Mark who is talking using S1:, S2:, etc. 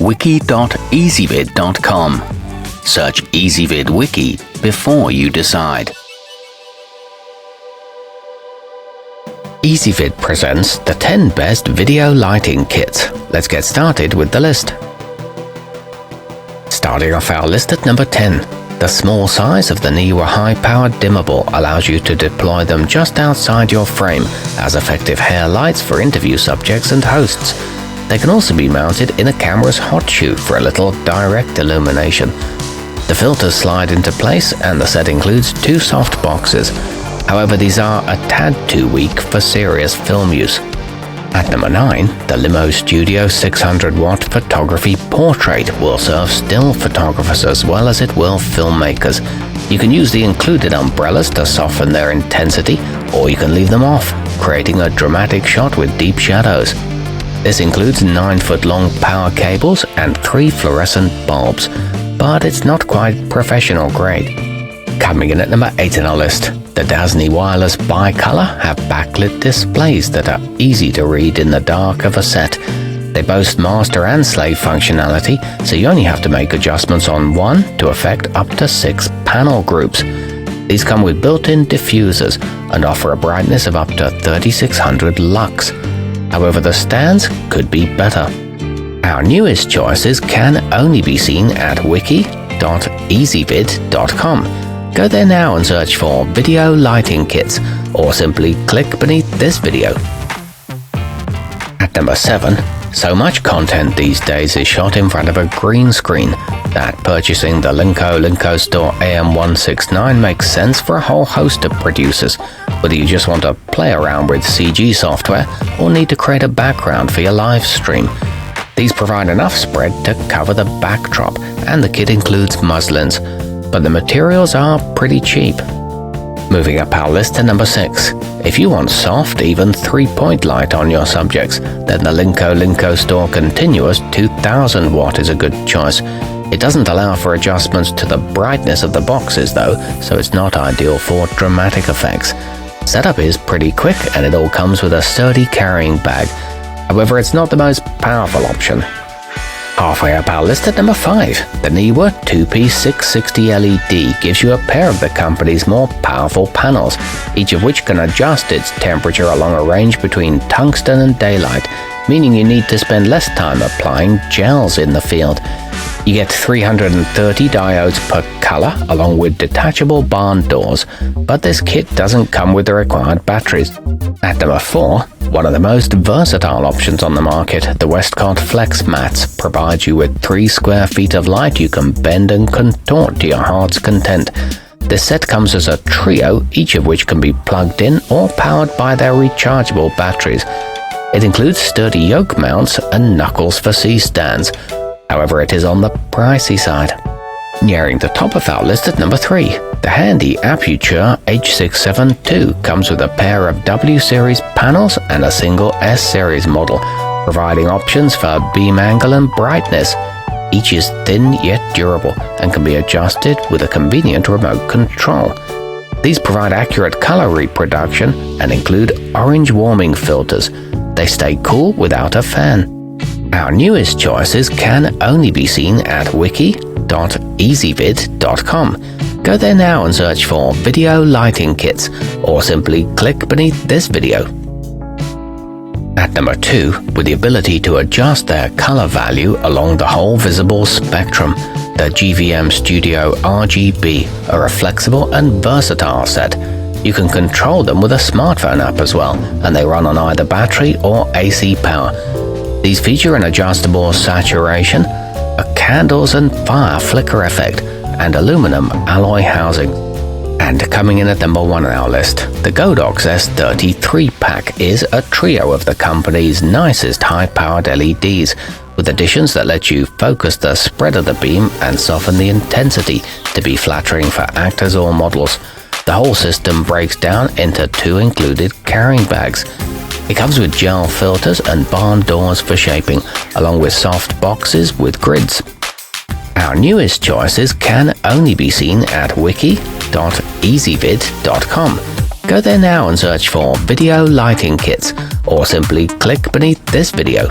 S1: wiki.ezvid.com. Search Ezvid Wiki before you decide. Ezvid presents the 10 best video lighting kits. Let's get started with the list. Starting off our list at number 10. The small size of the neewer high-powered dimmable allows you to deploy them just outside your frame as effective hair lights for interview subjects and hosts. They can also be mounted in a camera's hot shoe for a little direct illumination. The filters slide into place and the set includes 2 soft boxes. However, these are a tad too weak for serious film use. At number 9, the limostudio 600-watt photography portrait will serve still photographers as well as it will filmmakers. You can use the included umbrellas to soften their intensity, or you can leave them off, creating a dramatic shot with deep shadows. This includes 9-foot-long power cables and 3 fluorescent bulbs, but it's not quite professional grade. Coming in at number 8 in our list, the dazzne wireless bicolor have backlit displays that are easy to read in the dark of a set. They boast master and slave functionality, so you only have to make adjustments on one to affect up to 6 panel groups. These come with built-in diffusers and offer a brightness of up to 3600 lux. However, the stands could be better. Our newest choices can only be seen at wiki.ezvid.com. Go there now and search for video lighting kits, or simply click beneath this video. At number 7, so much content these days is shot in front of a green screen that purchasing the lincostore AM169 makes sense for a whole host of producers, whether you just want to play around with CG software or need to create a background for your live stream. These provide enough spread to cover the backdrop, and the kit includes muslins, but the materials are pretty cheap. Moving up our list to number 6. If you want soft, even 3-point light on your subjects, then the lincostore continuous 2000 watt is a good choice. It doesn't allow for adjustments to the brightness of the boxes though, so it's not ideal for dramatic effects. Setup is pretty quick and it all comes with a sturdy carrying bag. However, it's not the most powerful option. Halfway up our list at number 5, the neewer 2-piece 660 LED gives you a pair of the company's more powerful panels, each of which can adjust its temperature along a range between tungsten and daylight, meaning you need to spend less time applying gels in the field. You get 330 diodes per color along with detachable barn doors, but this kit doesn't come with the required batteries. At number 4, one of the most versatile options on the market, the Westcott Flex Mats provides you with 3 square feet of light you can bend and contort to your heart's content. This set comes as a trio, each of which can be plugged in or powered by their rechargeable batteries. It includes sturdy yoke mounts and knuckles for C-stands. However, it is on the pricey side. Nearing the top of our list at number 3, the handy aputure H672 comes with a pair of W-series panels and a single S-series model, providing options for beam angle and brightness. Each is thin yet durable and can be adjusted with a convenient remote control. These provide accurate color reproduction and include orange warming filters. They stay cool without a fan. Our newest choices can only be seen at wiki.ezvid.com. Go there now and search for video lighting kits, or simply click beneath this video. At number 2, with the ability to adjust their color value along the whole visible spectrum, the GVM Studio RGB are a flexible and versatile set. You can control them with a smartphone app as well, and they run on either battery or AC power. These feature an adjustable saturation, a candles and fire flicker effect, and aluminum alloy housing. And coming in at number 1 on our list, the Godox S33 pack is a trio of the company's nicest high-powered LEDs, with additions that let you focus the spread of the beam and soften the intensity to be flattering for actors or models. The whole system breaks down into 2 included carrying bags. It comes with gel filters and barn doors for shaping, along with soft boxes with grids. Our newest choices can only be seen at wiki.ezvid.com. Go there now and search for video lighting kits, or simply click beneath this video.